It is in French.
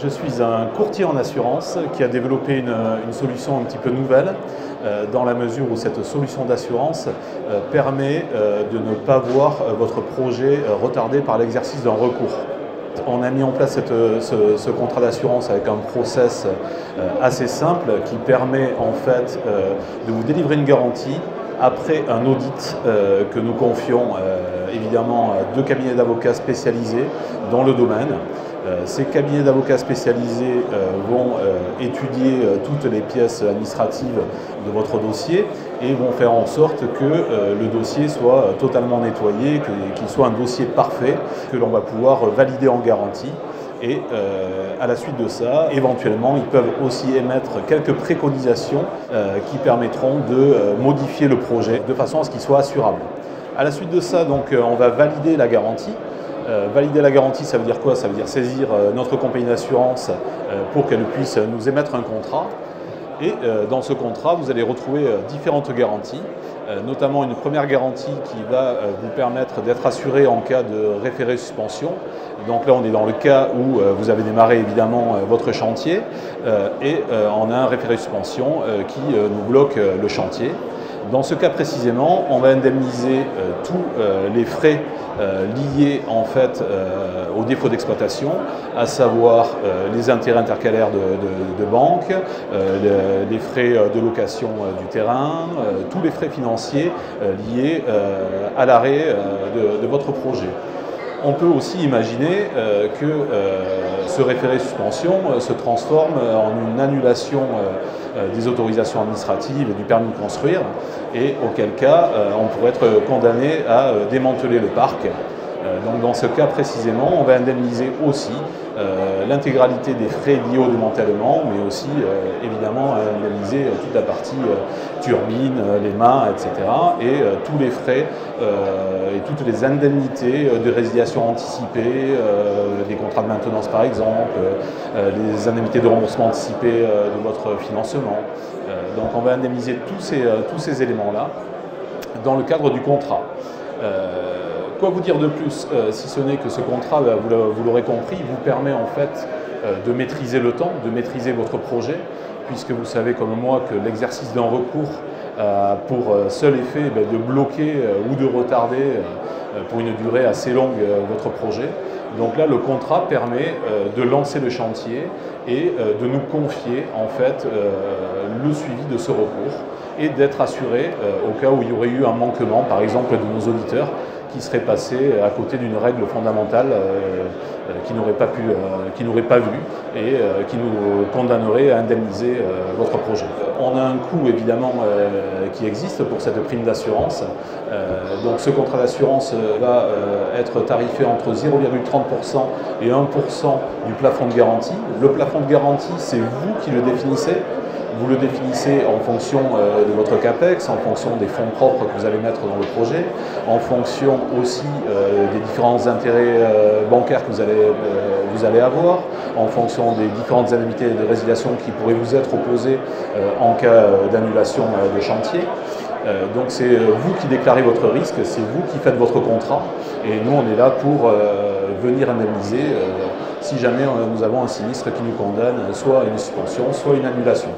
Je suis un courtier en assurance qui a développé une solution un petit peu nouvelle dans la mesure où cette solution d'assurance permet de ne pas voir votre projet retardé par l'exercice d'un recours. On a mis en place ce contrat d'assurance avec un process assez simple qui permet en fait de vous délivrer une garantie après un audit que nous confions évidemment à 2 cabinets d'avocats spécialisés dans le domaine. Ces cabinets d'avocats spécialisés vont étudier toutes les pièces administratives de votre dossier et vont faire en sorte que le dossier soit totalement nettoyé, qu'il soit un dossier parfait, que l'on va pouvoir valider en garantie. Et à la suite de ça, éventuellement, ils peuvent aussi émettre quelques préconisations qui permettront de modifier le projet de façon à ce qu'il soit assurable. À la suite de ça, donc, on va valider la garantie. Valider la garantie, ça veut dire quoi? Ça veut dire saisir notre compagnie d'assurance pour qu'elle puisse nous émettre un contrat. Et dans ce contrat, vous allez retrouver différentes garanties, notamment une première garantie qui va vous permettre d'être assuré en cas de référé suspension. Donc là, on est dans le cas où vous avez démarré évidemment votre chantier et on a un référé suspension qui nous bloque le chantier. Dans ce cas précisément, on va indemniser tous les frais liés en fait au défaut d'exploitation, à savoir les intérêts intercalaires de banque, les frais de location du terrain, tous les frais financiers liés à l'arrêt de votre projet. On peut aussi imaginer que ce référé suspension se transforme en une annulation des autorisations administratives et du permis de construire, et auquel cas on pourrait être condamné à démanteler le parc. Donc dans ce cas précisément, on va indemniser aussi l'intégralité des frais liés au démantèlement, mais aussi évidemment indemniser toute la partie turbine, les mâts, etc. Et tous les frais et toutes les indemnités de résiliation anticipée, des contrats de maintenance par exemple, les indemnités de remboursement anticipé de votre financement. Donc on va indemniser tous ces éléments-là dans le cadre du contrat. Quoi vous dire de plus, si ce n'est que ce contrat, vous l'aurez compris, vous permet en fait de maîtriser le temps, de maîtriser votre projet, puisque vous savez comme moi que l'exercice d'un recours a pour seul effet de bloquer ou de retarder pour une durée assez longue votre projet. Donc là, le contrat permet de lancer le chantier et de nous confier en fait le suivi de ce recours et d'être assuré au cas où il y aurait eu un manquement, par exemple de nos auditeurs, qui serait passé à côté d'une règle fondamentale qui n'aurait pas vu et qui nous condamnerait à indemniser votre projet. On a un coût évidemment qui existe pour cette prime d'assurance. Donc ce contrat d'assurance va être tarifé entre 0,30% et 1% du plafond de garantie. Le plafond de garantie, c'est vous qui le définissez. Vous le définissez en fonction de votre CAPEX, en fonction des fonds propres que vous allez mettre dans le projet, en fonction aussi des différents intérêts bancaires que vous allez avoir, en fonction des différentes indemnités de résiliation qui pourraient vous être opposées en cas d'annulation de chantier. Donc c'est vous qui déclarez votre risque, c'est vous qui faites votre contrat et nous on est là pour venir indemniser si jamais nous avons un sinistre qui nous condamne soit à une suspension, soit à une annulation.